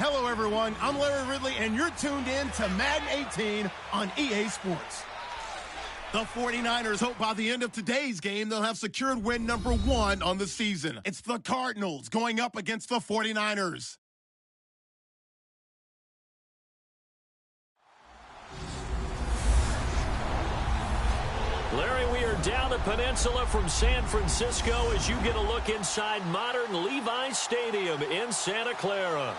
Hello, everyone. I'm Larry Ridley, and you're tuned in to Madden 18 on EA Sports. The 49ers hope by the end of today's game they'll have secured win number 1 on the season. It's the Cardinals going up against the 49ers. Larry, we are down the peninsula from San Francisco as you get a look inside modern Levi's Stadium in Santa Clara.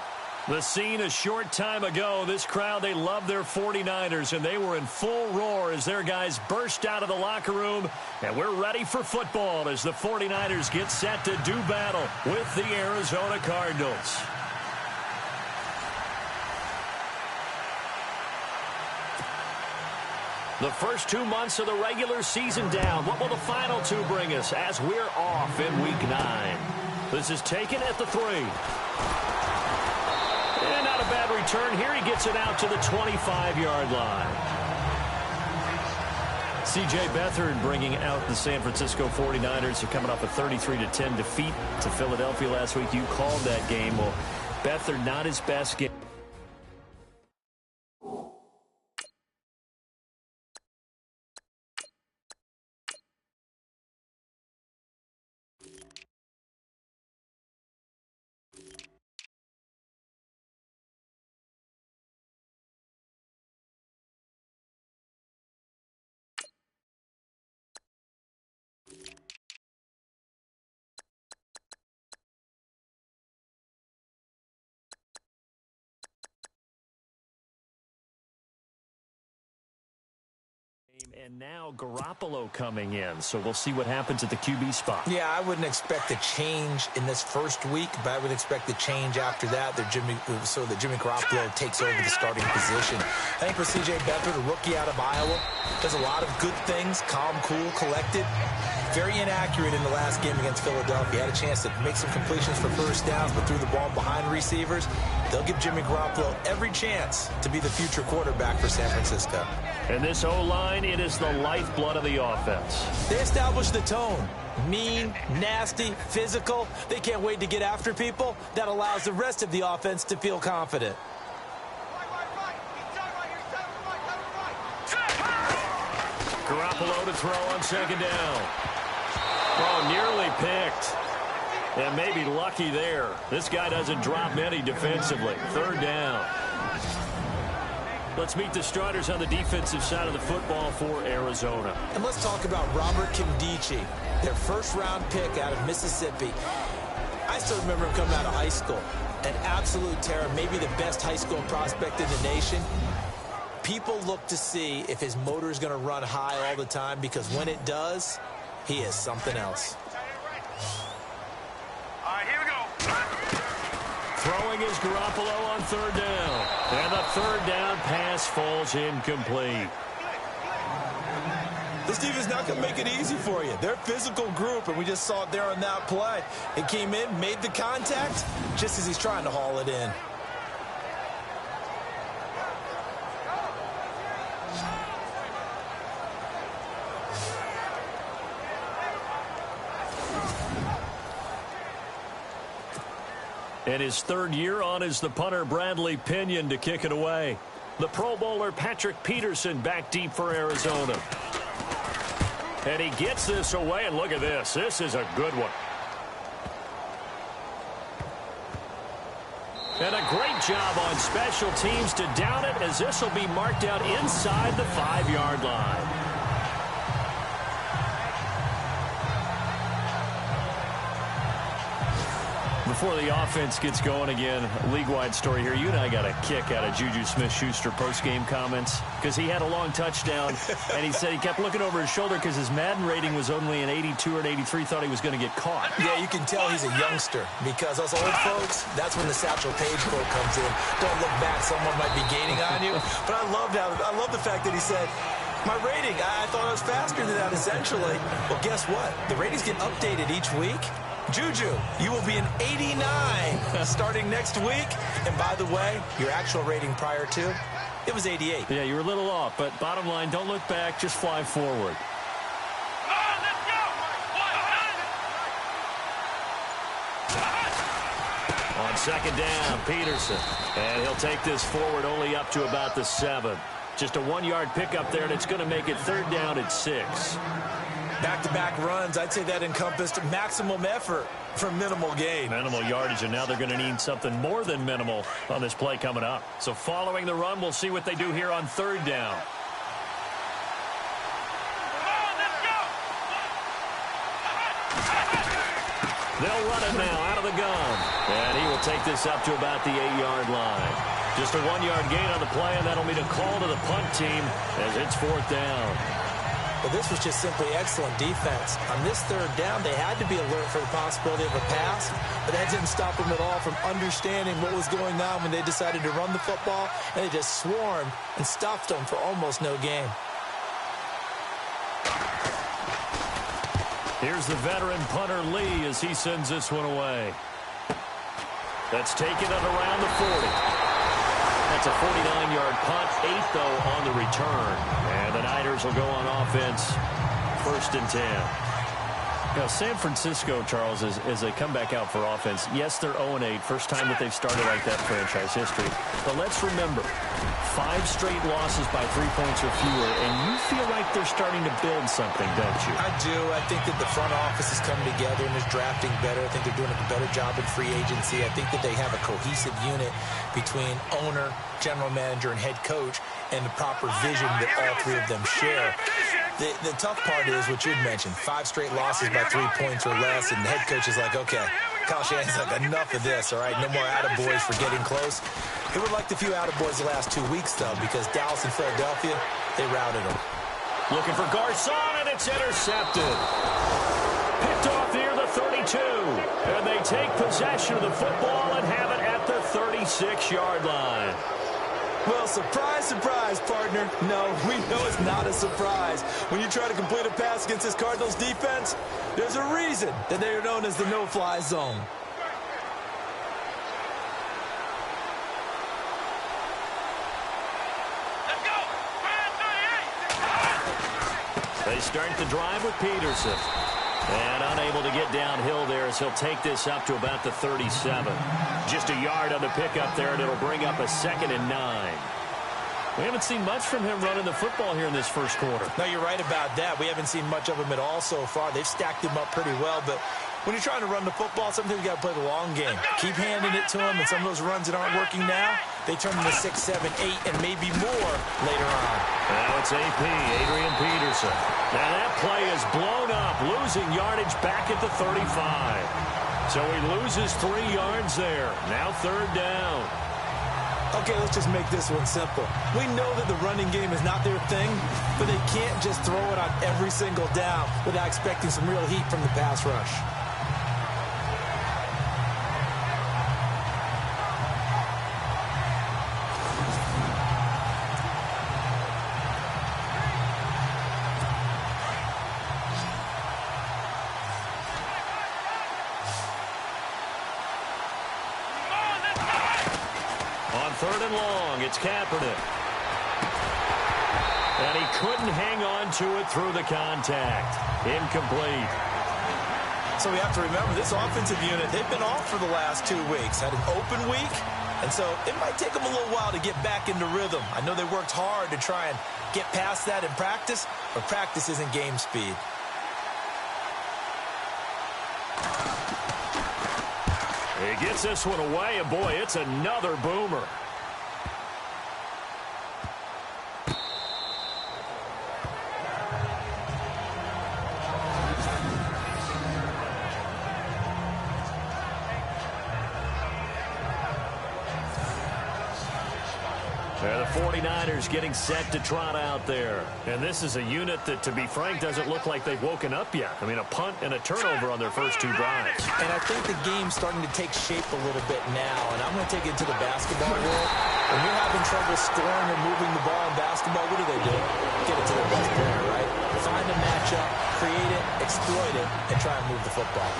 The scene a short time ago, this crowd, they love their 49ers, and they were in full roar as their guys burst out of the locker room. And we're ready for football as the 49ers get set to do battle with the Arizona Cardinals. The first 2 months of the regular season down. What will the final 2 bring us as we're off in Week 9? This is taken at the 3. And not a bad return here. He gets it out to the 25-yard line. C.J. Beathard bringing out the San Francisco 49ers. They're coming off a 33-10 defeat to Philadelphia last week. You called that game. Well, Beathard not his best game. And now Garoppolo coming in, so we'll see what happens at the QB spot. Yeah, I wouldn't expect a change in this first week, but I would expect a change after that. So that Jimmy Garoppolo takes over the starting position. I think for C.J. Beathard, a rookie out of Iowa, does a lot of good things, calm, cool, collected. Very inaccurate in the last game against Philadelphia. Had a chance to make some completions for first downs, but threw the ball behind receivers. They'll give Jimmy Garoppolo every chance to be the future quarterback for San Francisco. And this O-line, it is the lifeblood of the offense. They established the tone. Mean, nasty, physical. They can't wait to get after people. That allows the rest of the offense to feel confident. Garoppolo to throw on second down. Oh, nearly picked. And maybe lucky there. This guy doesn't drop many defensively. Third down. Let's meet the starters on the defensive side of the football for Arizona. And let's talk about Robert Kimdichie, their first-round pick out of Mississippi. I still remember him coming out of high school. An absolute terror, maybe the best high school prospect in the nation. People look to see if his motor is going to run high all the time, because when it does, he is something else. All right, here we go. Throwing is Garoppolo on third down. And the third down pass falls incomplete. This defense not going to make it easy for you. They're a physical group, and we just saw it there on that play. It came in, made the contact, just as he's trying to haul it in. And his third year on is the punter Bradley Pinion to kick it away. The Pro Bowler Patrick Peterson back deep for Arizona. And he gets this away, and look at this. This is a good one. And a great job on special teams to down it, as this will be marked out inside the 5-yard line. Before the offense gets going again, league-wide story here. You and I got a kick out of Juju Smith-Schuster post-game comments because he had a long touchdown, and he said he kept looking over his shoulder because his Madden rating was only an 82 or an 83, thought he was going to get caught. Yeah, you can tell he's a youngster because us old folks, that's when the Satchel Paige quote comes in. Don't look back, someone might be gaining on you. But I love the fact that he said, my rating, I thought I was faster than that, essentially. Well, guess what? The ratings get updated each week. Juju, you will be an 89 starting next week. And by the way, your actual rating prior to, it was 88. Yeah, you were a little off, but bottom line, don't look back, just fly forward. On On second down, Peterson. And he'll take this forward only up to about the 7. Just a 1-yard pickup there, and it's going to make it third down at 6. Back-to-back runs, I'd say that encompassed maximum effort for minimal gain. Minimal yardage, and now they're going to need something more than minimal on this play coming up. So following the run, we'll see what they do here on third down. They'll run it now out of the gun. And he will take this up to about the 8-yard line. Just a 1-yard gain on the play, and that'll mean a call to the punt team as it's fourth down. Well, this was just simply excellent defense. On this third down, they had to be alert for the possibility of a pass, but that didn't stop them at all from understanding what was going on when they decided to run the football, and they just swarmed and stuffed them for almost no gain. Here's the veteran punter Lee as he sends this one away. That's taken it around the 40. That's a 49-yard punt, 8 though on the return. And the Niners will go on offense, first and 10. Now, San Francisco, Charles, as they come back out for offense, yes, they're 0-8, first time that they've started like that in franchise history. But let's remember, 5 straight losses by 3 points or fewer, and you feel like they're starting to build something, don't you? I do. I think that the front office is coming together and is drafting better. I think they're doing a better job in free agency. I think that they have a cohesive unit between owner, general manager, and head coach, and the proper vision that all 3 of them share. The tough part is what you'd mentioned, 5 straight losses by 3 points or less, and the head coach is like, okay, Kyle Shanahan's like, enough of this, all right? No more attaboys for getting close. He would like the few attaboys the last 2 weeks, though, because Dallas and Philadelphia, they routed them. Looking for Garcon, and it's intercepted. Picked off near the 32, and they take possession of the football and have it at the 36-yard line. Well, surprise, surprise, partner. No, we know it's not a surprise. When you try to complete a pass against this Cardinals defense, there's a reason that they are known as the no-fly zone. They start the drive with Peterson. And unable to get downhill there as he'll take this up to about the 37. Just a yard on the pickup there, and it'll bring up a 2nd and 9. We haven't seen much from him running the football here in this first quarter. No, you're right about that. We haven't seen much of him at all so far. They've stacked him up pretty well, but when you're trying to run the football, sometimes you got to play the long game. Keep handing it to him, and some of those runs that aren't working now, they turn into 6, 7, 8, and maybe more later on. Now it's AP, Adrian Peterson. Now that play is blown up, losing yardage back at the 35. So he loses 3 yards there. Now third down. Okay, let's just make this one simple. We know that the running game is not their thing, but they can't just throw it on every single down without expecting some real heat from the pass rush. Third and long, it's Kaepernick. And he couldn't hang on to it through the contact. Incomplete. So we have to remember, this offensive unit, they've been off for the last 2 weeks. Had an open week, and so it might take them a little while to get back into rhythm. I know they worked hard to try and get past that in practice, but practice isn't game speed. He gets this one away, and boy, it's another boomer. The 49ers getting set to trot out there. And this is a unit that, to be frank, doesn't look like they've woken up yet. I mean, a punt and a turnover on their first 2 drives. And I think the game's starting to take shape a little bit now. And I'm going to take it to the basketball world. When you're having trouble scoring or moving the ball in basketball, what do? Get it to their best player, right? Find to match up, create it, exploit it, and try and move the football.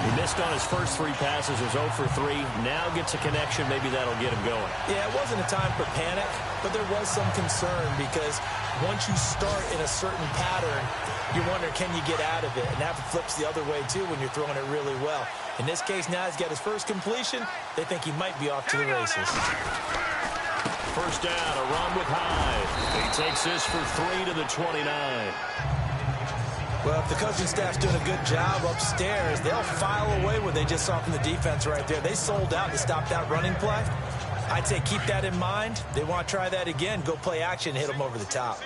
He missed on his first 3 passes, was 0 for 3. Now gets a connection. Maybe that'll get him going. Yeah, it wasn't a time for panic, but there was some concern because once you start in a certain pattern, you wonder, can you get out of it? And that flips the other way, too, when you're throwing it really well. In this case, now he's got his first completion. They think he might be off to the races. First down, a run with Hyde. He takes this for 3 to the 29. Well, if the coaching staff's doing a good job upstairs, they'll file away what they just saw from the defense right there. They sold out to stop that running play. I'd say keep that in mind. They want to try that again. Go play action, hit them over the top.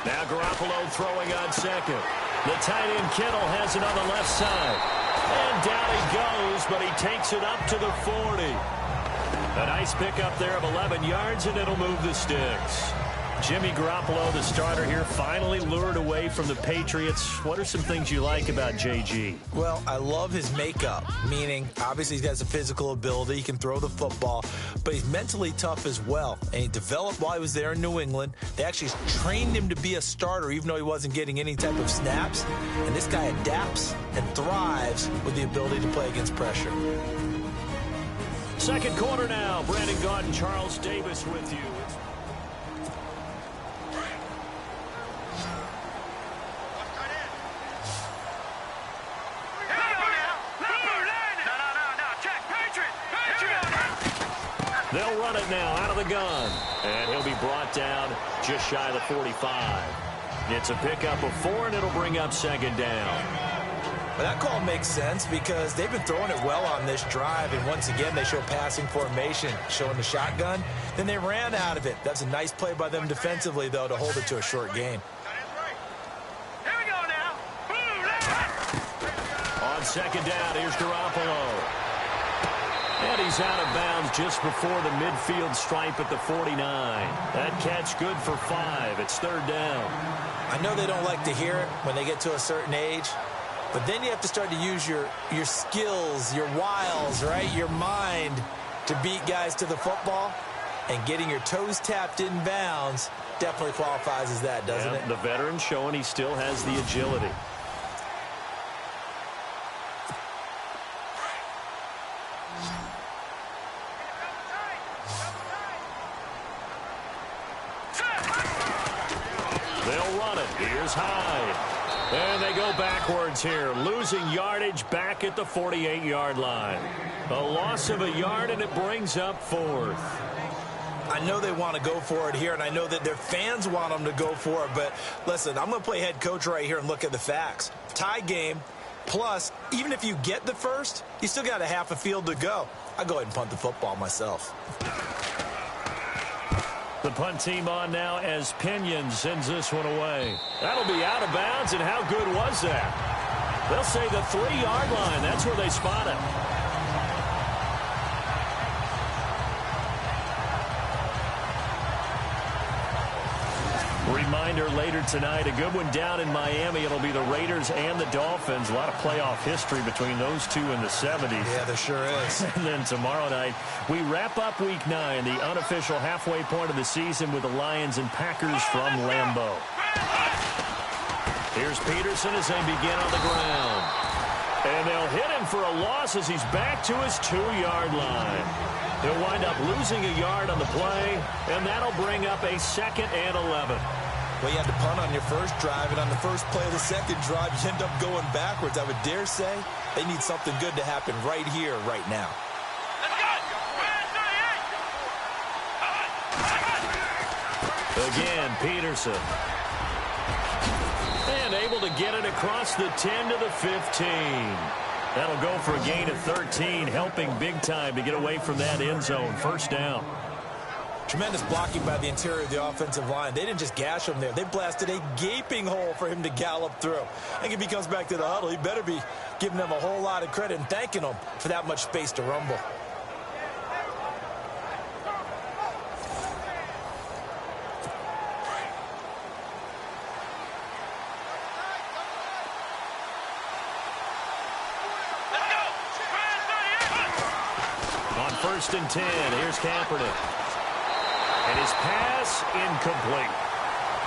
Now Garoppolo throwing on second. The tight end Kittle has it on the left side. And down he goes, but he takes it up to the 40. A nice pickup there of 11 yards, and it'll move the sticks. Jimmy Garoppolo, the starter here, finally lured away from the Patriots. What are some things you like about JG? Well, I love his makeup, meaning obviously he's got some physical ability. He can throw the football, but he's mentally tough as well. And he developed while he was there in New England. They actually trained him to be a starter, even though he wasn't getting any type of snaps. And this guy adapts and thrives with the ability to play against pressure. Second quarter now. Brandon Gaudin, Charles Davis with you. They'll run it now out of the gun. And he'll be brought down just shy of the 45. It's a pickup of 4, and it'll bring up second down. Well, that call makes sense because they've been throwing it well on this drive. And once again, they show passing formation, showing the shotgun. Then they ran out of it. That's a nice play by them defensively, though, to hold it to a short gain. On second down, here's Garoppolo. And he's out of bounds just before the midfield stripe at the 49. That catch good for 5. It's third down. I know they don't like to hear it when they get to a certain age, but then you have to start to use your skills, your wiles, right? Your mind to beat guys to the football. And getting your toes tapped in bounds definitely qualifies as that, doesn't it? The veteran showing he still has the agility. They'll run it. Here's Hyde. And they go backwards here, losing yardage back at the 48-yard line. A loss of a yard, and it brings up 4th. I know they want to go for it here, and I know that their fans want them to go for it, but listen, I'm going to play head coach right here and look at the facts. Tie game, plus, even if you get the first, you still got a half a field to go. I'll go ahead and punt the football myself. The punt team on now as Pinion sends this one away. That'll be out of bounds, and how good was that? They'll say the 3-yard line. That's where they spot it. Reminder later tonight, a good one down in Miami. It'll be the Raiders and the Dolphins. A lot of playoff history between those two in the 70s. Yeah, there sure is. And then tomorrow night, we wrap up Week 9, the unofficial halfway point of the season with the Lions and Packers from Lambeau. Here's Peterson as they begin on the ground. And they'll hit him for a loss as he's back to his 2-yard line. He'll wind up losing a yard on the play, and that'll bring up a 2nd and 11. Well, you had to punt on your first drive, and on the first play of the second drive, you end up going backwards. I would dare say they need something good to happen right here, right now. Again, Peterson. And able to get it across the 10 to the 15. That'll go for a gain of 13, helping big time to get away from that end zone. First down. Tremendous blocking by the interior of the offensive line. They didn't just gash him there. They blasted a gaping hole for him to gallop through. I think if he comes back to the huddle, he better be giving them a whole lot of credit and thanking them for that much space to rumble. First and 10. Here's Kaepernick. And his pass incomplete.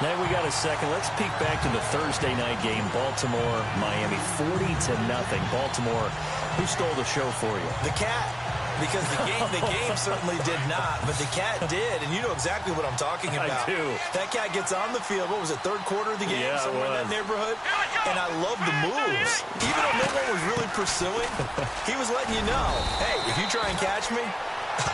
Now we got a second. Let's peek back to the Thursday night game. Baltimore, Miami, 40-0. Baltimore, who stole the show for you? The Cat. Because the game certainly did not, but the Cat did, and you know exactly what I'm talking about. I do. That Cat gets on the field, what was it, third quarter of the game, yeah, somewhere in that neighborhood? And I love the moves. Even though no one was really pursuing, he was letting you know, hey, if you try and catch me,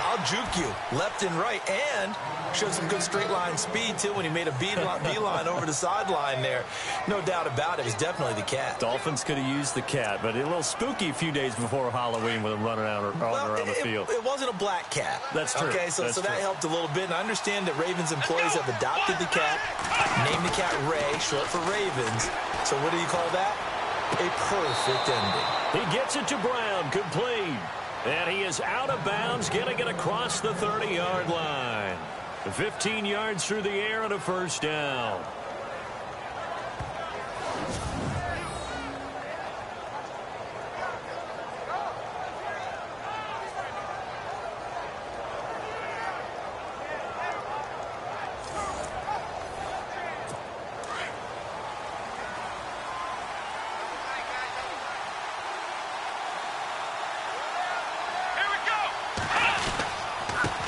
I'll juke you left and right, and showed some good straight line speed, too, when he made a beeline over the sideline there. No doubt about it. It was definitely the Cat. Dolphins could have used the Cat, but a little spooky a few days before Halloween with him running around the field. It wasn't a black cat. That's true. Okay, so that helped a little bit. And I understand that Ravens employees have adopted the Cat, named the Cat Ray, short for Ravens. So what do you call that? A perfect ending. He gets it to Brown, complete. And he is out of bounds, getting it across the 30-yard line. 15 yards through the air and a first down.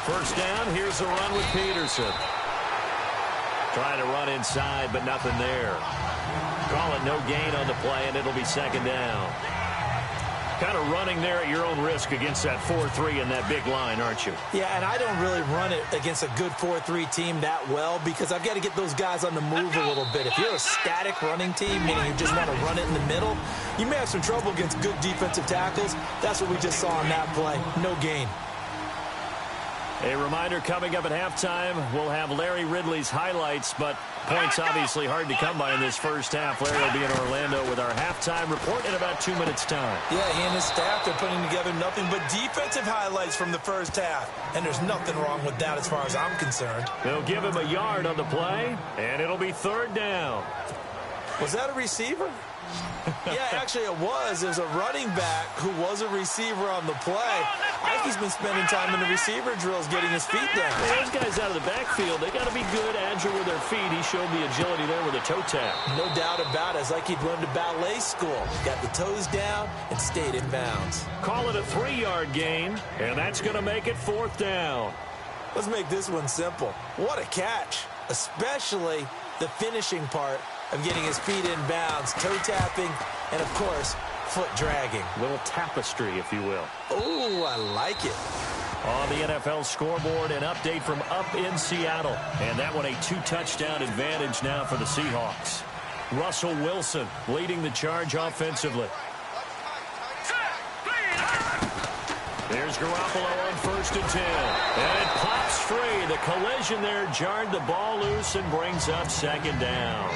First down, here's a run with Peterson. Trying to run inside, but nothing there. Call it no gain on the play, and it'll be second down. Kind of running there at your own risk against that 4-3 and that big line, aren't you? Yeah, and I don't really run it against a good 4-3 team that well because I've got to get those guys on the move a little bit. If you're a static running team, meaning you just want to run it in the middle, you may have some trouble against good defensive tackles. That's what we just saw on that play. No gain. A reminder, coming up at halftime, we'll have Larry Ridley's highlights, but points obviously hard to come by in this first half. Larry will be in Orlando with our halftime report in about 2 minutes' time. Yeah, he and his staff, they're putting together nothing but defensive highlights from the first half, and there's nothing wrong with that as far as I'm concerned. They'll give him a yard on the play, and it'll be third down. Was that a receiver? Yeah, actually it was. There's a running back who was a receiver on the play. I think he's been spending time in the receiver drills getting his feet down. Well, those guys out of the backfield, they got to be good, agile with their feet. He showed the agility there with a toe tap. No doubt about it. It's like he'd learned to ballet school. Got the toes down and stayed in bounds. Call it a 3-yard gain, and that's going to make it fourth down. Let's make this one simple. What a catch, especially the finishing part of getting his feet in bounds, toe tapping, and, of course, foot dragging. Little tapestry, if you will. Oh, I like it. On the NFL scoreboard, an update from up in Seattle. And that one a 2-touchdown advantage now for the Seahawks. Russell Wilson leading the charge offensively. There's Garoppolo on 1st and 10. And it pops free. The collision there jarred the ball loose and brings up second down.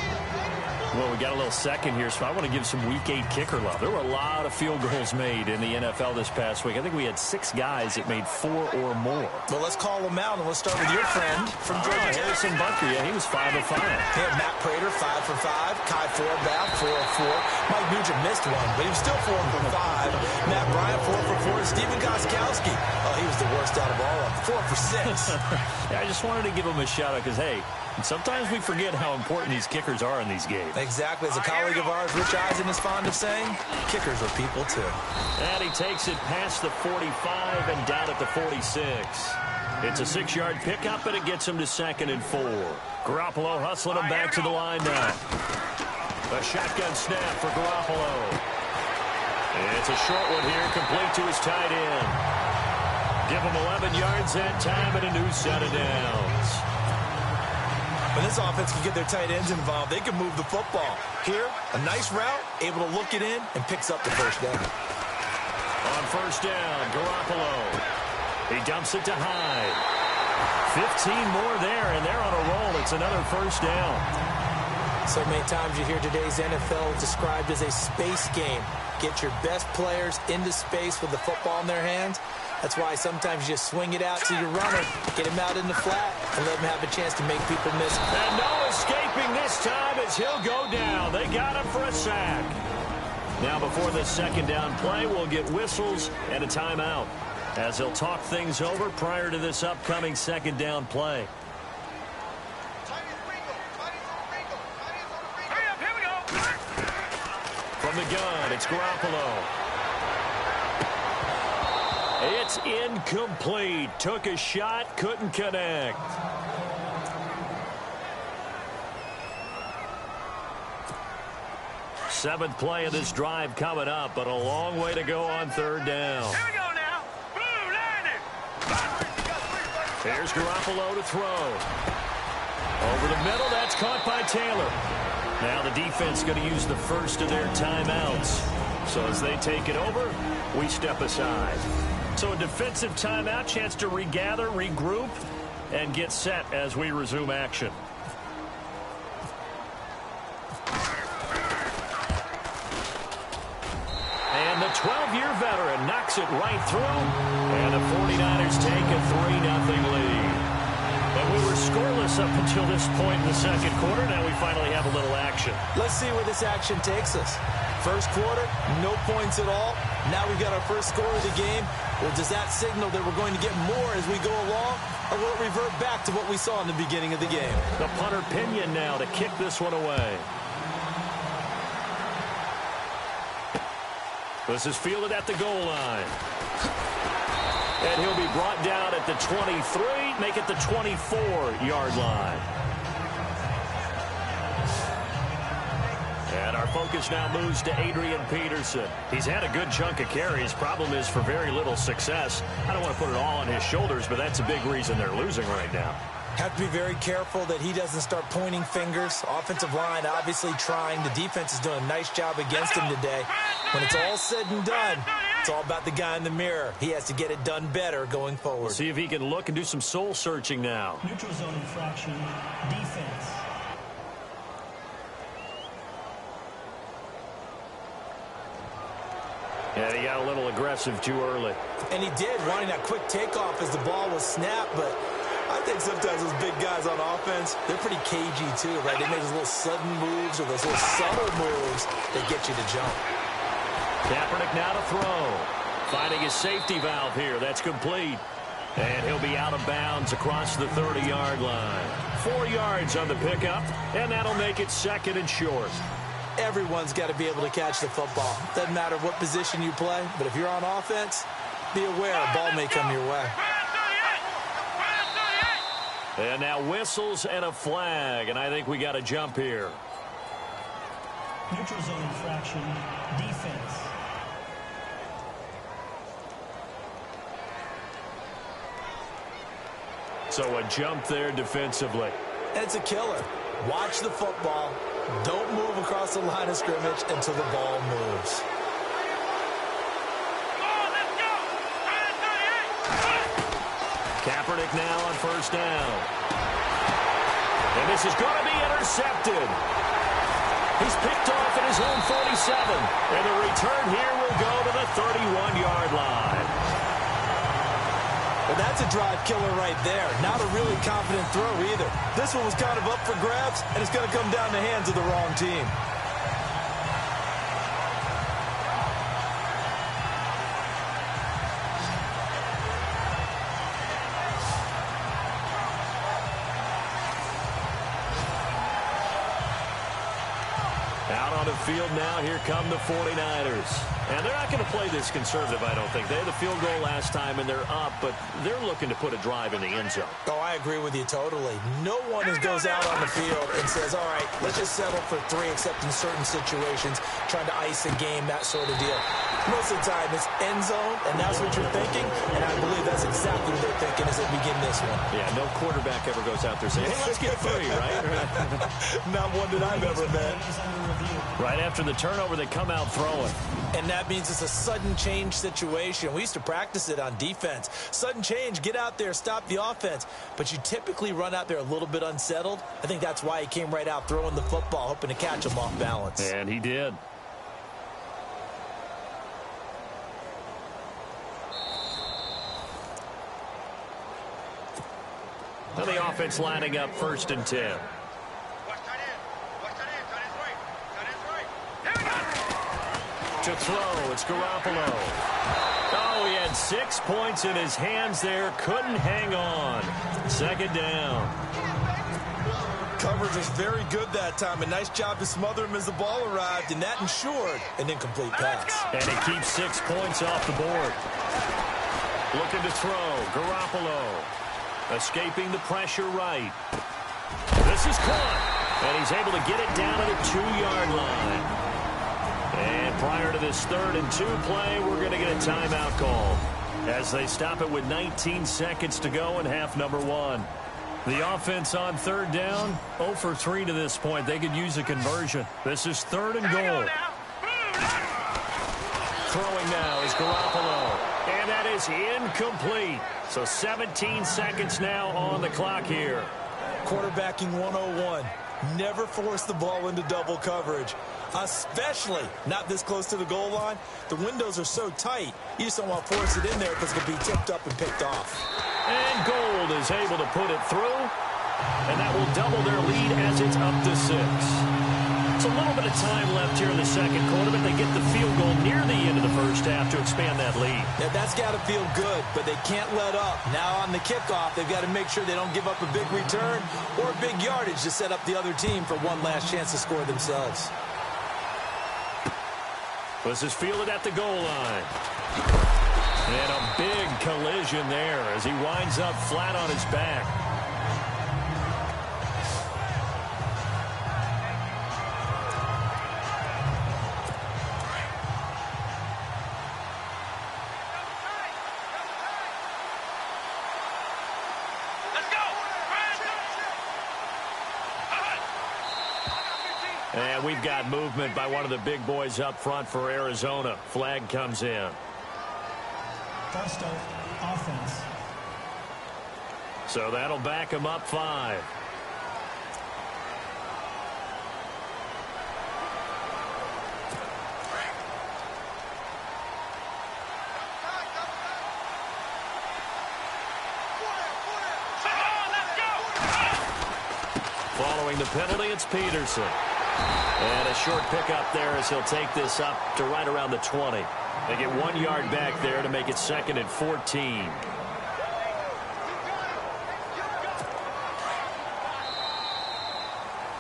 Well, we got a little second here, so I want to give some Week 8 kicker love. There were a lot of field goals made in the NFL this past week. I think we had 6 guys that made 4 or more. Well, let's call them out, and let's start with your friend from Georgia. Harrison Bunker, yeah, he was 5 of 5. Yeah, Matt Prater, 5 for 5. Kai Forbath, 4 of 4. Mike Nugent missed one, but he was still 4 for 5. Matt Bryant, 4 for 4. Stephen Gostkowski, oh, he was the worst out of all of them, 4 for 6. Yeah, I just wanted to give him a shout-out because, hey, sometimes we forget how important these kickers are in these games. Exactly. As a colleague of ours, Rich Eisen, is fond of saying, kickers are people, too. And he takes it past the 45 and down at the 46. It's a 6-yard pickup, and it gets him to 2nd and 4. Garoppolo hustling him back to the line now. A shotgun snap for Garoppolo. It's a short one here, complete to his tight end. Give him 11 yards that time and a new set of downs. When this offense can get their tight ends involved, they can move the football. Here, a nice route, able to look it in, and picks up the first down. On first down, Garoppolo. He dumps it to Hyde. 15 more there, and they're on a roll. It's another first down. So many times you hear today's NFL described as a space game. Get your best players into space with the football in their hands. That's why sometimes you just swing it out to your runner, get him out in the flat, and let him have a chance to make people miss. And no escaping this time as he'll go down. They got him for a sack. Now before the second down play, we'll get whistles and a timeout as they'll talk things over prior to this upcoming second down play. the gun. It's Garoppolo. It's incomplete. Took a shot, couldn't connect. Seventh play of this drive coming up, but a long way to go on third down. Here we go now. Blue Lightning. Here's Garoppolo to throw. Over the middle, that's caught by Taylor. Now the defense going to use the first of their timeouts. So as they take it over, we step aside. So a defensive timeout, chance to regather, regroup, and get set as we resume action. And the 12-year veteran knocks it right through, and the 49ers take a 3-0 lead. And we were scoreless up until this point in the second quarter. Now we finally have a little action. Let's see where this action takes us. First quarter, no points at all. Now we've got our first score of the game. Well, does that signal that we're going to get more as we go along, or will it revert back to what we saw in the beginning of the game? The punter Pinion now to kick this one away. This is fielded at the goal line. And he'll be brought down at the 23, make it the 24-yard line. And our focus now moves to Adrian Peterson. He's had a good chunk of carries. Problem is for very little success. I don't want to put it all on his shoulders, but that's a big reason they're losing right now. Have to be very careful that he doesn't start pointing fingers. Offensive line obviously trying. The defense is doing a nice job against him today. When it's all said and done, it's all about the guy in the mirror. He has to get it done better going forward. We'll see if he can look and do some soul searching now. Neutral zone infraction, defense. And he got a little aggressive too early. And he did, wanting that quick takeoff as the ball was snapped, but I think sometimes those big guys on offense, they're pretty cagey too, right? They make those little sudden moves or those little subtle moves that get you to jump. Kaepernick now to throw. Finding his safety valve here. That's complete. And he'll be out of bounds across the 30-yard line. 4 yards on the pickup, and that'll make it second and short. Everyone's got to be able to catch the football. Doesn't matter what position you play, but if you're on offense, be aware a ball may come your way. And now whistles and a flag, and I think we got a jump here. Neutral zone infraction, defense. So a jump there defensively. And it's a killer. Watch the football. Don't move across the line of scrimmage until the ball moves. Kaepernick now on first down. And this is going to be intercepted. He's picked off at his own 47. And the return here will go to the 31-yard line. Well, that's a drive killer right there. Not a really confident throw either. This one was kind of up for grabs, and it's going to come down the hands of the wrong team. Out on the field now, here come the 49ers. And they're not going to play this conservative, I don't think. They had the field goal last time, and they're up, but they're looking to put a drive in the end zone. Oh, I agree with you totally. No one goes out on the field and says, all right, let's just settle for 3, except in certain situations, trying to ice a game, that sort of deal. Most of the time, it's end zone, and that's what you're thinking, and I believe that's exactly what they're thinking as they begin this one. Yeah, no quarterback ever goes out there saying, hey, let's get 3, right? Not one that I've ever met. Right after the turnover, they come out throwing. And that means it's a sudden change situation. We used to practice it on defense. Sudden change, get out there, stop the offense. But you typically run out there a little bit unsettled. I think that's why he came right out throwing the football, hoping to catch him off balance. And he did. Now the offense lining up 1st and 10. To throw, it's Garoppolo. Oh, he had 6 points in his hands there. Couldn't hang on. 2nd down. Coverage was very good that time. A nice job to smother him as the ball arrived, and that ensured an incomplete pass. And it keeps 6 points off the board. Looking to throw. Garoppolo. Escaping the pressure right. This is caught. And he's able to get it down to the 2-yard line. And prior to this 3rd and 2 play, we're going to get a timeout call as they stop it with 19 seconds to go in half number 1. The offense on 3rd down, 0 for 3 to this point. They could use a conversion. This is 3rd and goal. Throwing now is Garoppolo. And that is incomplete. So 17 seconds now on the clock here. Quarterbacking 101. Never force the ball into double coverage, especially not this close to the goal line. The windows are so tight, you just don't want to force it in there because it could be tipped up and picked off. And Gold is able to put it through, and that will double their lead as it's up to 6. It's a little bit of time left here in the second quarter, but they get the field goal near the end of the first half to expand that lead. Yeah, that's got to feel good, but they can't let up. Now on the kickoff, they've got to make sure they don't give up a big return or big yardage to set up the other team for one last chance to score themselves. This is fielded at the goal line. And a big collision there as he winds up flat on his back. And we've got movement by one of the big boys up front for Arizona. Flag comes in. First offense. So that'll back him up 5. Following the penalty, it's Peterson. And a short pickup there as he'll take this up to right around the 20. They get 1 yard back there to make it 2nd and 14.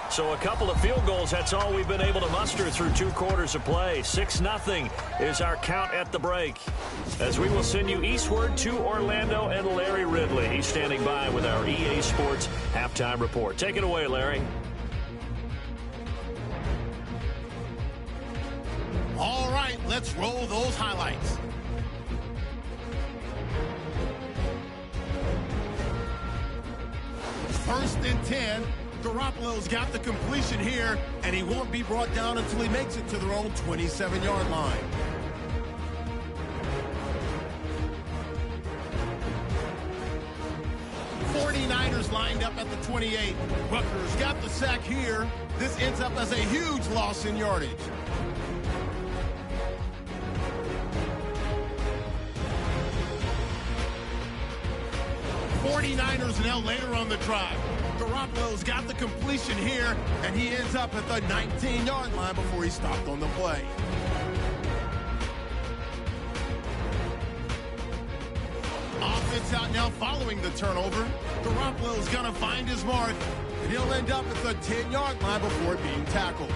So a couple of field goals, that's all we've been able to muster through 2 quarters of play. 6-0 is our count at the break. As we will send you eastward to Orlando and Larry Ridley. He's standing by with our EA Sports halftime report. Take it away, Larry. All right, let's roll those highlights. First and 10. Garoppolo's got the completion here, and he won't be brought down until he makes it to their own 27-yard line. '49ers lined up at the 28. Rutgers got the sack here. This ends up as a huge loss in yardage. '49ers now later on the drive. Garoppolo's got the completion here, and he ends up at the 19-yard line before he stopped on the play. Offense out now following the turnover. Garoppolo's going to find his mark, and he'll end up at the 10-yard line before being tackled.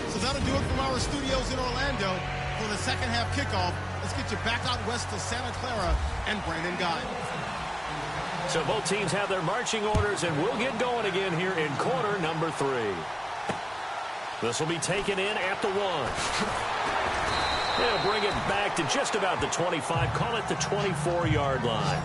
So that'll do it from our studios in Orlando for the second half kickoff. Let's get you back out west to Santa Clara and Brandon Guy. So both teams have their marching orders, and we'll get going again here in quarter number 3. This will be taken in at the 1. They'll bring it back to just about the 25, call it the 24-yard line.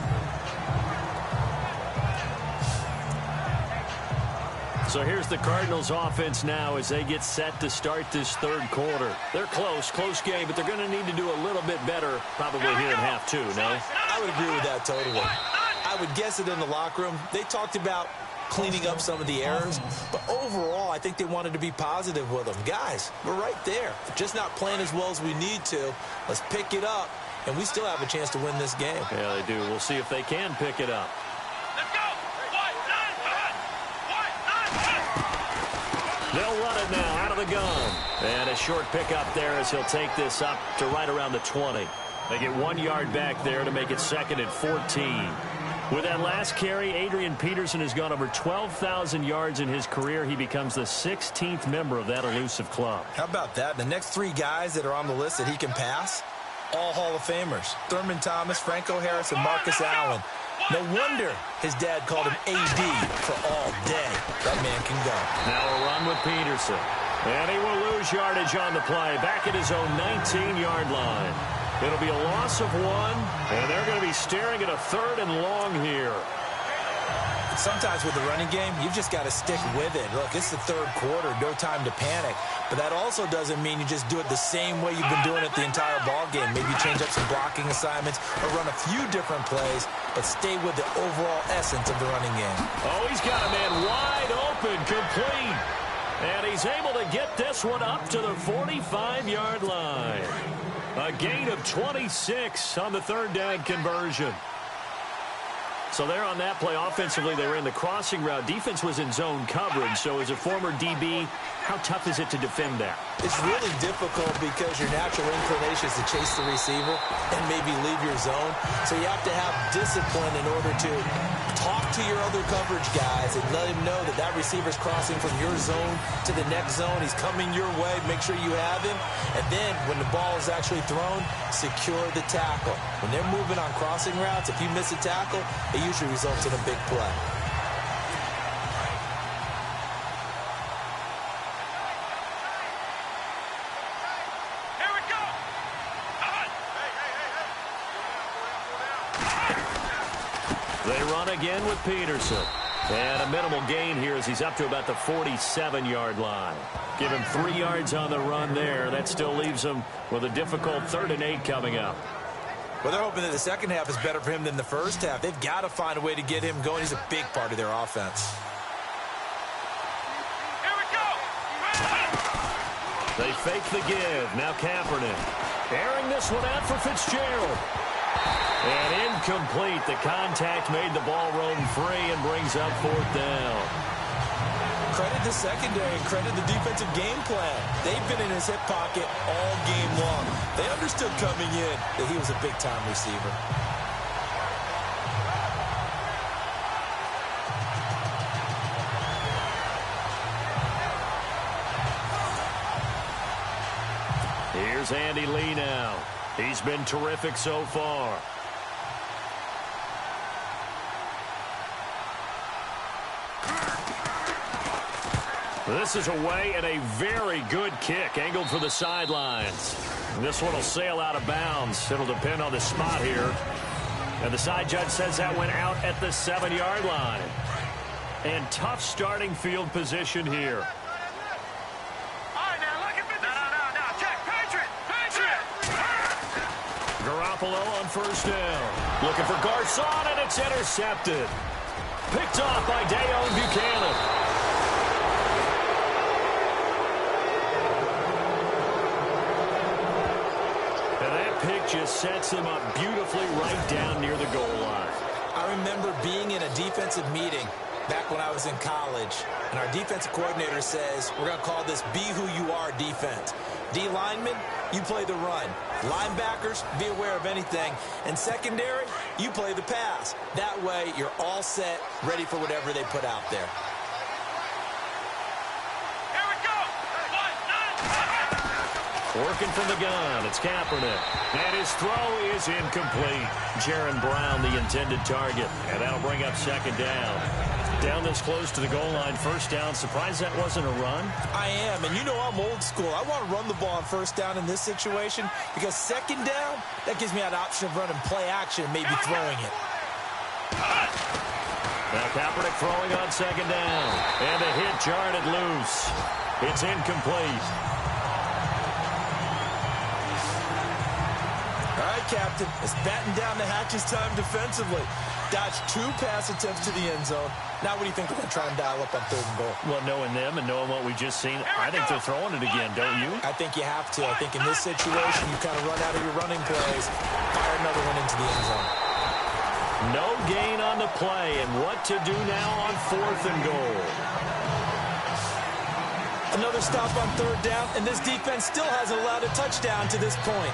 So here's the Cardinals offense now as they get set to start this 3rd quarter. They're close game, but they're going to need to do a little bit better probably here in half 2, no? I would agree with that totally. I would guess it in the locker room. They talked about cleaning up some of the errors, but overall, I think they wanted to be positive with them. Guys, we're right there. Just not playing as well as we need to. Let's pick it up, and we still have a chance to win this game. Yeah, they do. We'll see if they can pick it up. Let's go. They'll run it now out of the gun. And a short pickup there as he'll take this up to right around the 20. They get 1 yard back there to make it 2nd and 14. With that last carry, Adrian Peterson has gone over 12,000 yards in his career. He becomes the 16th member of that elusive club. How about that? The next 3 guys that are on the list that he can pass, all Hall of Famers. Thurman Thomas, Franco Harris, and Marcus Allen. No wonder his dad called him AD for all day. That man can go. Now a run with Peterson. And he will lose yardage on the play. Back at his own 19-yard line. It'll be a loss of 1, and they're going to be staring at a 3rd and long here. Sometimes with the running game, you've just got to stick with it. Look, it's the 3rd quarter, no time to panic. But that also doesn't mean you just do it the same way you've been doing it the entire ball game. Maybe change up some blocking assignments or run a few different plays, but stay with the overall essence of the running game. Oh, he's got a man wide open, complete. And he's able to get this one up to the 45-yard line. A gain of 26 on the 3rd down conversion. So there on that play, offensively, they ran the crossing route. Defense was in zone coverage. So as a former DB, how tough is it to defend that? It's really difficult because your natural inclination is to chase the receiver and maybe leave your zone. So you have to have discipline in order to talk to your other coverage guys and let him know that that receiver's crossing from your zone to the next zone. He's coming your way. Make sure you have him. And then when the ball is actually thrown, secure the tackle. When they're moving on crossing routes, if you miss a tackle, it usually results in a big play. Here we go. They run again with Peterson. And a minimal gain here as he's up to about the 47-yard line. Give him 3 yards on the run there. That still leaves him with a difficult 3rd and 8 coming up. Well, they're hoping that the second half is better for him than the first half. They've got to find a way to get him going. He's a big part of their offense. Here we go. They fake the give. Now Kaepernick. Airing this one out for Fitzgerald. And incomplete. The contact made the ball roam free and brings up 4th down. Credit the secondary and credit the defensive game plan. They've been in his hip pocket all game long. They understood coming in that he was a big-time receiver. Here's Andy Lee now. He's been terrific so far. This is away and a very good kick angled for the sidelines. This one will sail out of bounds. It'll depend on the spot here. And the side judge says that went out at the 7-yard line. And tough starting field position here. All right, now look at this. No. Check. Patriot. Garoppolo on 1st down. Looking for Garcon, and it's intercepted. Picked off by Dayon Buchanan. Pick just sets him up beautifully right down near the goal line. I remember being in a defensive meeting back when I was in college, and our defensive coordinator says, we're going to call this Be Who You Are defense. D linemen, you play the run. Linebackers, be aware of anything. And secondary, you play the pass. That way, you're all set, ready for whatever they put out there. Working from the gun, it's Kaepernick. And his throw is incomplete. Jaron Brown, the intended target. And that'll bring up 2nd down. Down this close to the goal line, 1st down. Surprised that wasn't a run? I am, and you know I'm old school. I want to run the ball on 1st down in this situation because 2nd down, that gives me that option of running play action and maybe throwing it. Now Kaepernick throwing on 2nd down. And the hit jarred it loose. It's incomplete. Captain, it's batten down the hatches time defensively. Dodged 2 pass attempts to the end zone. Now what do you think they're going to try and dial up on 3rd and goal? Well, knowing them and knowing what we just seen, I think they're throwing it again, don't you? I think you have to. I think in this situation, you kind of run out of your running plays, fire another one into the end zone. No gain on the play, and what to do now on 4th and goal. Another stop on 3rd down, and this defense still hasn't allowed a touchdown to this point.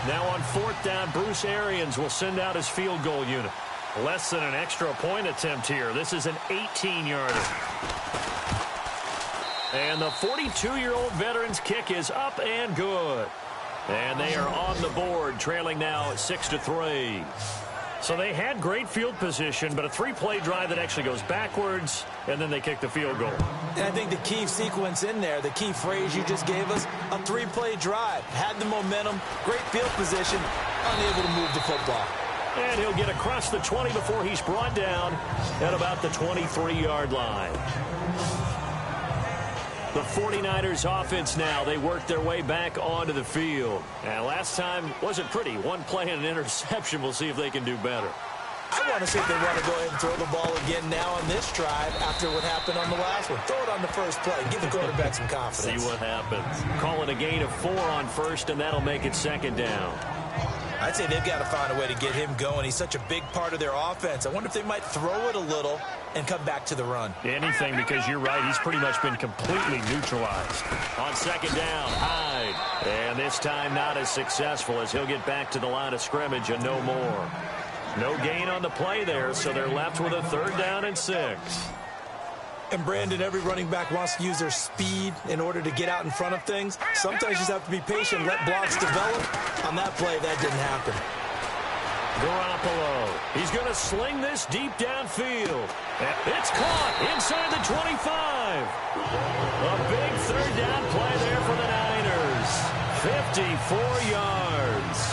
Now on 4th down, Bruce Arians will send out his field goal unit. Less than an extra point attempt here. This is an 18-yarder. And the 42-year-old veteran's kick is up and good. And they are on the board, trailing now 6-3. So they had great field position, but a 3-play drive that actually goes backwards, and then they kick the field goal. And I think the key sequence in there, the key phrase you just gave us, a 3-play drive. Had the momentum, great field position, unable to move the football. And he'll get across the 20 before he's brought down at about the 23-yard line. The 49ers offense now, they work their way back onto the field. And last time wasn't pretty. One play and an interception. We'll see if they can do better. I want to see if they want to go ahead and throw the ball again now on this drive after what happened on the last one. Throw it on the first play. Give the quarterback some confidence. See what happens. Call it a gain of 4 on first, and that'll make it 2nd down. I'd say they've got to find a way to get him going. He's such a big part of their offense. I wonder if they might throw it a little and come back to the run. Anything, because you're right. He's pretty much been completely neutralized. On 2nd down, Hyde. And this time not as successful as he'll get back to the line of scrimmage and no more. No gain on the play there, so they're left with a 3rd down and 6. And, Brandon, every running back wants to use their speed in order to get out in front of things. Sometimes you just have to be patient, let blocks develop. On that play, that didn't happen. Garoppolo. He's going to sling this deep downfield. It's caught inside the 25. A big 3rd down play there for the Niners. 54 yards.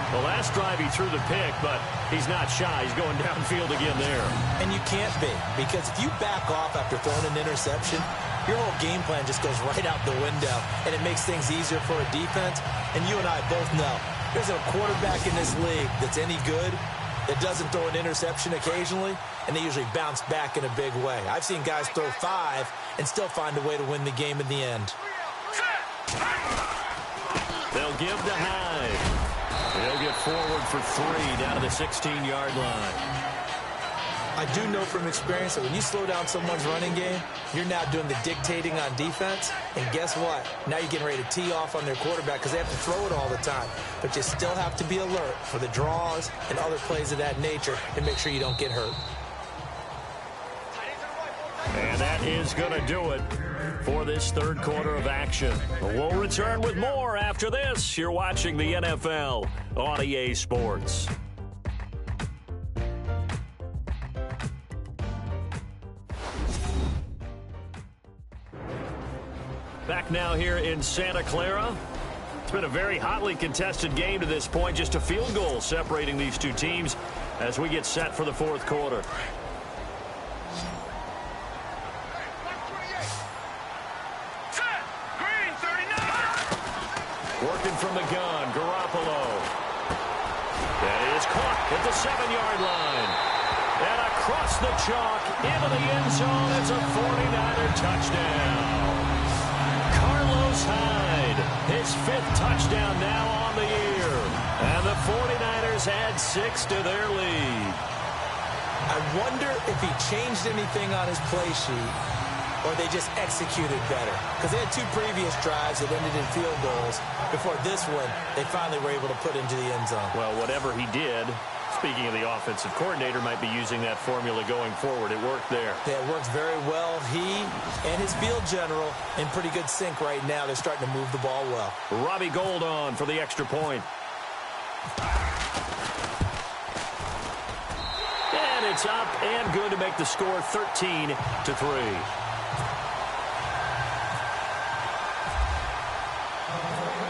The last drive he threw the pick, but he's not shy. He's going downfield again there. And you can't be, because if you back off after throwing an interception, your whole game plan just goes right out the window, and it makes things easier for a defense. And you and I both know there's a quarterback in this league that's any good that doesn't throw an interception occasionally, and they usually bounce back in a big way. I've seen guys throw 5 and still find a way to win the game in the end. They'll give to Hyde. They'll get forward for 3 down to the 16-yard line. I do know from experience that when you slow down someone's running game, you're now doing the dictating on defense. And guess what? Now you're getting ready to tee off on their quarterback because they have to throw it all the time. But you still have to be alert for the draws and other plays of that nature and make sure you don't get hurt. And that is going to do it for this 3rd quarter of action. We'll return with more after this. You're watching the NFL on EA Sports. Back now here in Santa Clara. It's been a very hotly contested game to this point. Just a field goal separating these two teams as we get set for the 4th quarter. Working from the gun, Garoppolo. That is caught at the 7-yard line. And across the chalk into the end zone. It's a 49er touchdown. Carlos Hyde, his 5th touchdown now on the year. And the 49ers add 6 to their lead. I wonder if he changed anything on his play sheet or they just executed better. Because they had 2 previous drives that ended in field goals. Before this one, they finally were able to put into the end zone. Well, whatever he did, speaking of the offensive coordinator, might be using that formula going forward. It worked there. Yeah, it works very well. He and his field general in pretty good sync right now. They're starting to move the ball well. Robbie Gould on for the extra point. And it's up and good to make the score 13-3.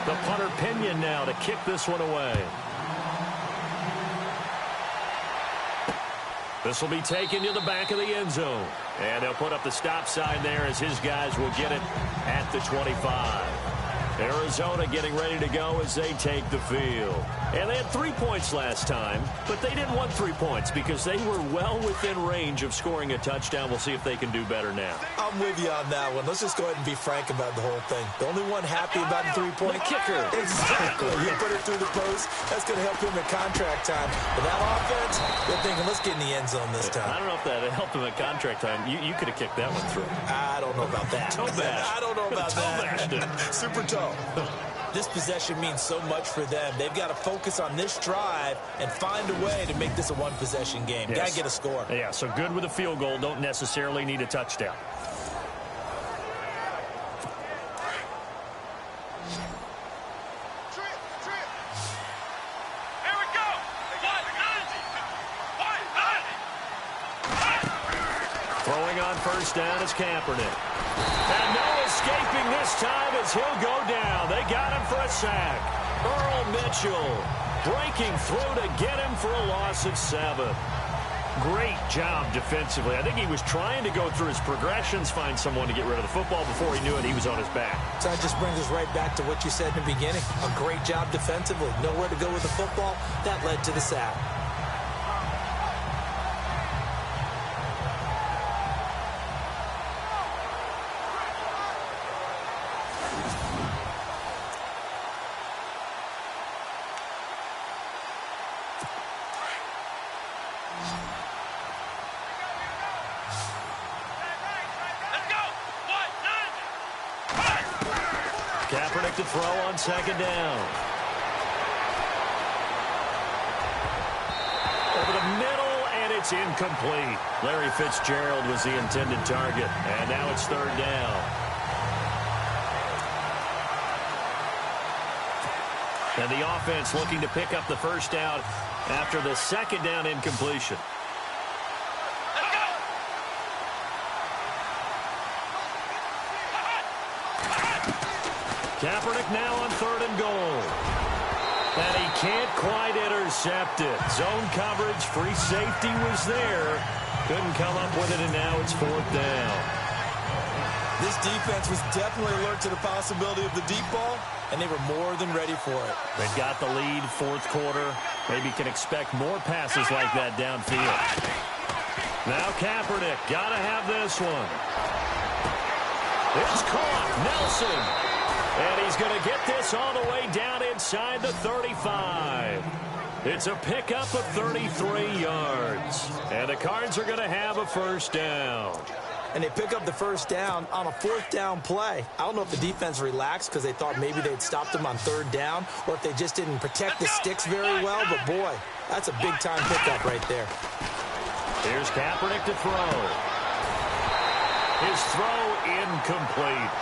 The punter Pinion now to kick this one away. This will be taken to the back of the end zone. And they'll put up the stop sign there as his guys will get it at the 25. Arizona getting ready to go as they take the field. And they had 3 points last time, but they didn't want 3 points because they were well within range of scoring a touchdown. We'll see if they can do better now. I'm with you on that one. Let's just go ahead and be frank about the whole thing. The only one happy about the 3-point kicker. Exactly. You put it through the post. That's going to help him at contract time. But that offense, they're thinking, let's get in the end zone this time. I don't know if that helped him at contract time. You could have kicked that one through. I don't know about that. Toe bash. I don't know about Toe bashed that. it. Super toe. This possession means so much for them. They've got to focus on this drive and find a way to make this a one-possession game. Yes. Got to get a score. Yeah, so good with a field goal. Don't necessarily need a touchdown. Throwing on first down is Kaepernick. And no escaping this time as he'll go down. They got him for a sack. Earl Mitchell breaking through to get him for a loss of 7. Great job defensively. I think he was trying to go through his progressions, find someone to get rid of the football. Before he knew it, he was on his back. So that just brings us right back to what you said in the beginning. A great job defensively. Nowhere to go with the football. That led to the sack. Kaepernick to throw on second down. Over the middle, and it's incomplete. Larry Fitzgerald was the intended target, and now it's third down. And the offense looking to pick up the first down after the second down incompletion. Kaepernick now on third and goal. And he can't quite intercept it. Zone coverage, free safety was there. Couldn't come up with it, and now it's fourth down. This defense was definitely alert to the possibility of the deep ball, and they were more than ready for it. They've got the lead, fourth quarter. Maybe can expect more passes like that downfield. Now Kaepernick, got to have this one. It's caught, Nelson. And he's going to get this all the way down inside the 35. It's a pickup of 33 yards. And the Cards are going to have a first down. And they pick up the first down on a fourth down play. I don't know if the defense relaxed because they thought maybe they'd stopped them on third down, or if they just didn't protect the sticks very well. But, boy, that's a big-time pickup right there. Here's Kaepernick to throw. His throw incomplete.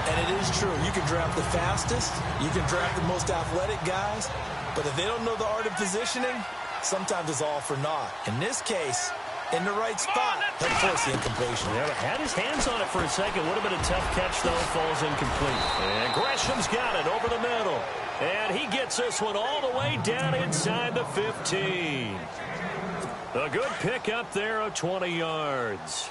And it is true. You can draft the fastest. You can draft the most athletic guys. But if they don't know the art of positioning, sometimes it's all for naught. In this case, in the right spot, he'll force the incompletion. Yeah, had his hands on it for a second. Would have been a tough catch, though. Falls incomplete. And Gresham's got it over the middle. And he gets this one all the way down inside the 15. A good pickup there of 20 yards.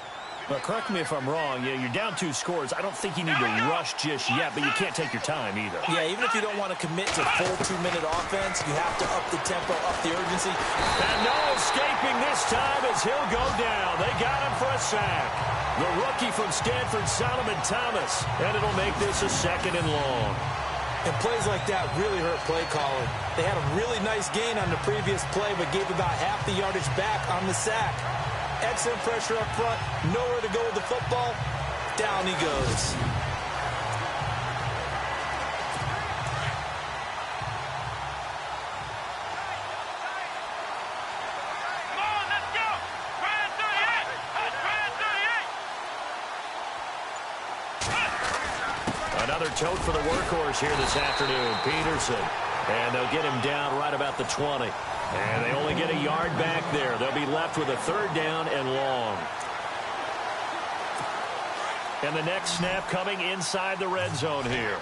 Well, correct me if I'm wrong. Yeah, you're down 2 scores. I don't think you need to rush just yet, but you can't take your time either. Yeah, even if you don't want to commit to full 2-minute offense, you have to up the tempo, up the urgency. And no escaping this time as he'll go down. They got him for a sack. The rookie from Stanford, Solomon Thomas. And it'll make this a second and long. And plays like that really hurt play calling. They had a really nice gain on the previous play, but gave about half the yardage back on the sack. Excellent pressure up front. Nowhere to go with the football. Down he goes. Come on, let's go. Brand 38. Another tote for the workhorse here this afternoon, Peterson. And they'll get him down right about the 20. And they only get a yard back there. They'll be left with a third down and long. And the next snap coming inside the red zone here.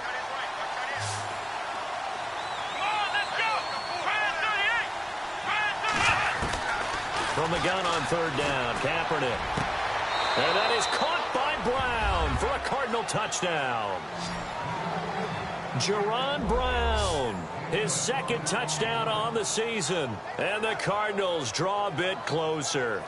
Come on, let's go. Brand 38. From the gun on third down, Kaepernick. And that is caught by Brown for a Cardinal touchdown. Jerron Brown, his second touchdown on the season. And the Cardinals draw a bit closer.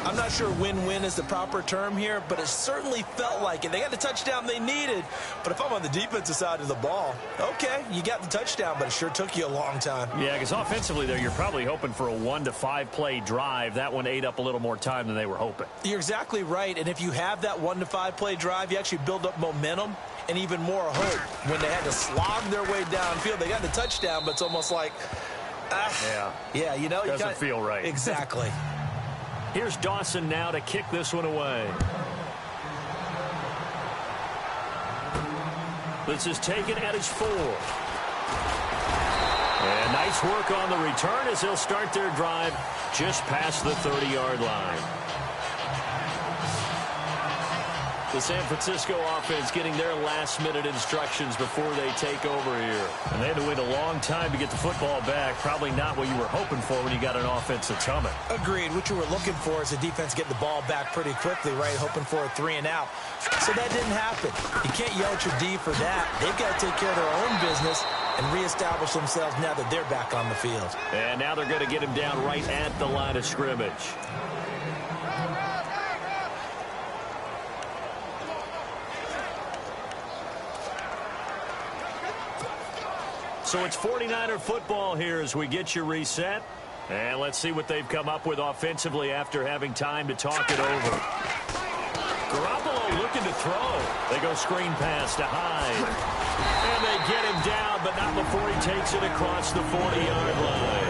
I'm not sure win-win is the proper term here, but it certainly felt like it. They got the touchdown they needed, but if I'm on the defensive side of the ball, okay, you got the touchdown, but it sure took you a long time. Yeah, because offensively there, you're probably hoping for a 1 to 5 play drive. That one ate up a little more time than they were hoping. You're exactly right, and if you have that 1 to 5 play drive, you actually build up momentum and even more hope. When they had to slog their way downfield, they got the touchdown, but it's almost like, yeah, you know, doesn't feel right. Exactly. Here's Dawson now to kick this one away. This is taken at his 4. And nice work on the return as they'll start their drive just past the 30-yard line. The San Francisco offense getting their last-minute instructions before they take over here. And they had to wait a long time to get the football back. Probably not what you were hoping for when you got an offense that's humming. Agreed. What you were looking for is the defense get the ball back pretty quickly, right? Hoping for a 3 and out. So that didn't happen. You can't yell at your D for that. They've got to take care of their own business and reestablish themselves now that they're back on the field. And now they're going to get him down right at the line of scrimmage. So it's 49er football here as we get you reset. And let's see what they've come up with offensively after having time to talk it over. Garoppolo looking to throw. They go screen pass to Hyde. And they get him down, but not before he takes it across the 40-yard line.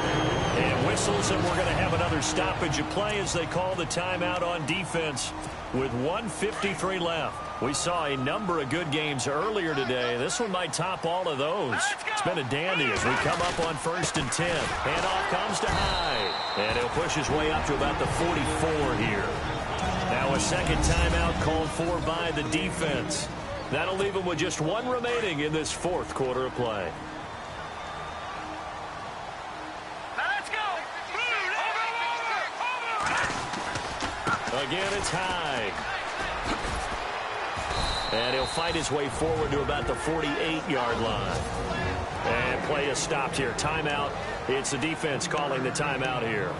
And whistles, and we're going to have another stoppage of play as they call the timeout on defense with 1:53 left. We saw a number of good games earlier today. This one might top all of those. It's been a dandy as we come up on 1st and 10. Handoff comes to Hyde. And he'll push his way up to about the 44 here. Now a second timeout called for by the defense. That'll leave them with just one remaining in this 4th quarter of play. Again, it's Hyde. And he'll fight his way forward to about the 48-yard line. And play is stopped here. Timeout. It's the defense calling the timeout here.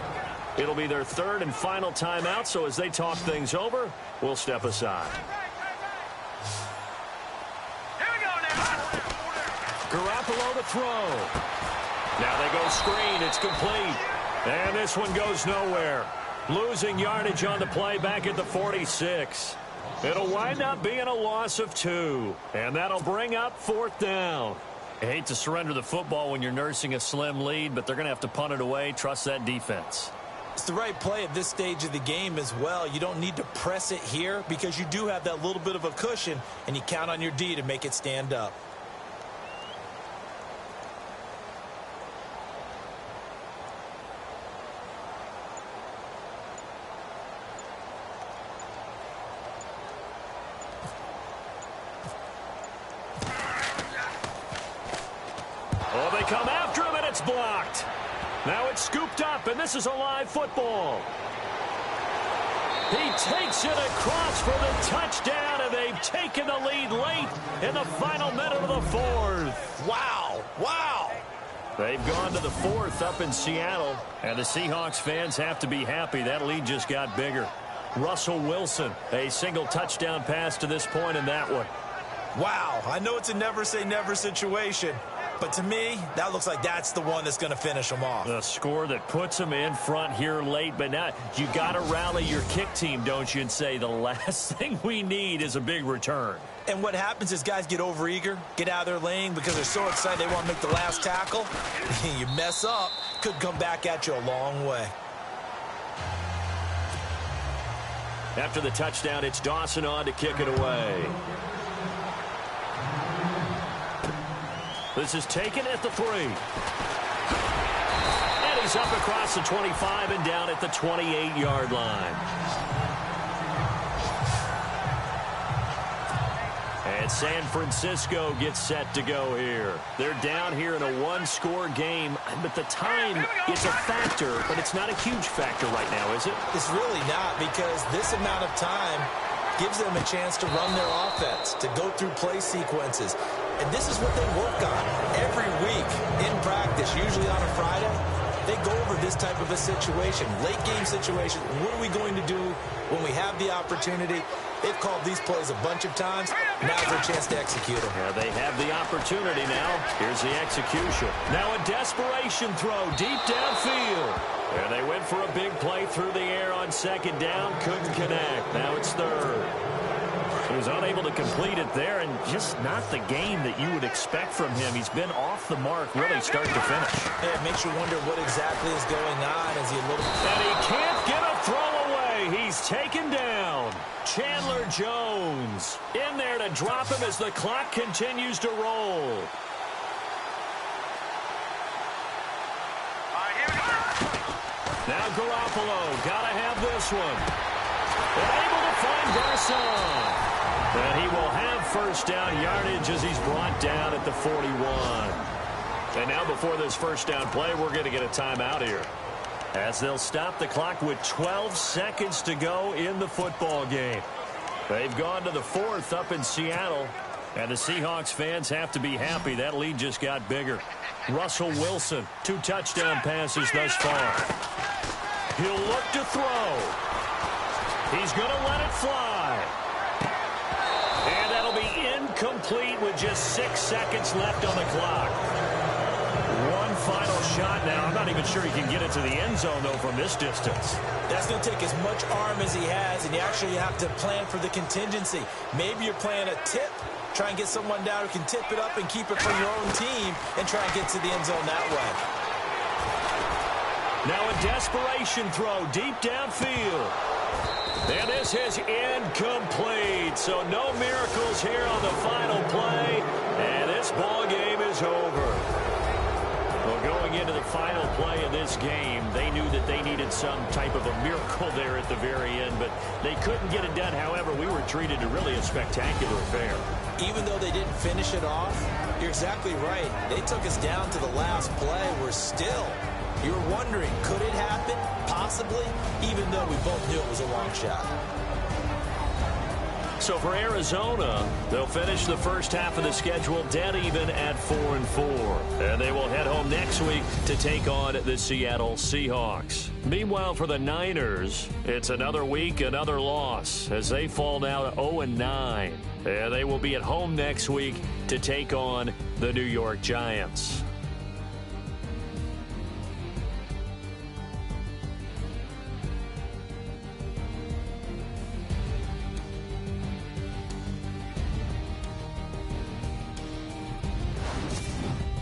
It'll be their 3rd and final timeout, so as they talk things over, we'll step aside. Here we go now. Garoppolo to throw. Now they go screen. It's complete. And this one goes nowhere. Losing yardage on the play back at the 46. It'll wind up being a loss of 2. And that'll bring up 4th down. I hate to surrender the football when you're nursing a slim lead, but they're going to have to punt it away. Trust that defense. It's the right play at this stage of the game as well. You don't need to press it here because you do have that little bit of a cushion, and you count on your D to make it stand up. Oh, they come after him, and it's blocked. Now it's scooped up, and this is a live football. He takes it across for the touchdown, and they've taken the lead late in the final minute of the 4th. Wow. Wow. They've gone to the 4th up in Seattle, and the Seahawks fans have to be happy. That lead just got bigger. Russell Wilson, a single touchdown pass to this point in that one. Wow. I know it's a never-say-never situation, but to me, that looks like that's the one that's going to finish them off. The score that puts them in front here late, but now you got to rally your kick team, don't you, and say the last thing we need is a big return. And what happens is guys get overeager, get out of their lane because they're so excited they want to make the last tackle. You mess up, could come back at you a long way. After the touchdown, it's Dawson on to kick it away. This is taken at the 3. And he's up across the 25 and down at the 28-yard line. And San Francisco gets set to go here. They're down here in a 1-score game, but the time is a factor, but it's not a huge factor right now, is it? It's really not, because this amount of time gives them a chance to run their offense, to go through play sequences. And this is what they work on every week in practice, usually on a Friday. they go over this type of a situation, late game situation. What are we going to do when we have the opportunity? They've called these plays a bunch of times. Now's their chance to execute them. Yeah, they have the opportunity now. Here's the execution. Now a desperation throw deep downfield. And they went for a big play through the air on second down. Couldn't connect. Now it's third. He was unable to complete it there, and just not the game that you would expect from him. He's been off the mark really start to finish. Yeah, it makes you wonder what exactly is going on. Is he a little... And he can't get a throw away. He's taken down. Chandler Jones in there to drop him as the clock continues to roll. Now Garoppolo, gotta have this one. And able to find Garcon. And he will have first down yardage as he's brought down at the 41. And now before this first down play, we're going to get a timeout here, as they'll stop the clock with 12 seconds to go in the football game. They've gone to the fourth up in Seattle, and the Seahawks fans have to be happy. That lead just got bigger. Russell Wilson, 2 touchdown passes thus far. He'll look to throw. He's going to let it fly. And that'll be incomplete with just 6 seconds left on the clock. One final shot now. I'm not even sure he can get it to the end zone, though, from this distance. That's going to take as much arm as he has, and you actually have to plan for the contingency. Maybe you're playing a tip. Try and get someone down who can tip it up and keep it from your own team and try and get to the end zone that way. Now a desperation throw deep downfield. And this is incomplete. So no miracles here on the final play. And this ball game is over. Well, going into the final play of this game, they knew that they needed some type of a miracle there at the very end, but they couldn't get it done. However, we were treated to really a spectacular affair. Even though they didn't finish it off, you're exactly right. They took us down to the last play. We're still, you're wondering, could it happen? Possibly, even though we both knew it was a long shot. So for Arizona, they'll finish the first half of the schedule dead even at 4-4. And they will head home next week to take on the Seattle Seahawks. Meanwhile, for the Niners, it's another week, another loss, as they fall now to 0-9. And they will be at home next week to take on the New York Giants.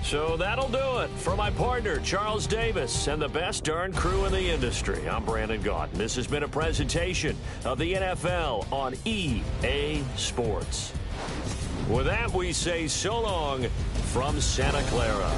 So that'll do it. For my partner, Charles Davis, and the best darn crew in the industry, I'm Brandon Gaudin. This has been a presentation of the NFL on EA Sports. With that, we say so long from Santa Clara.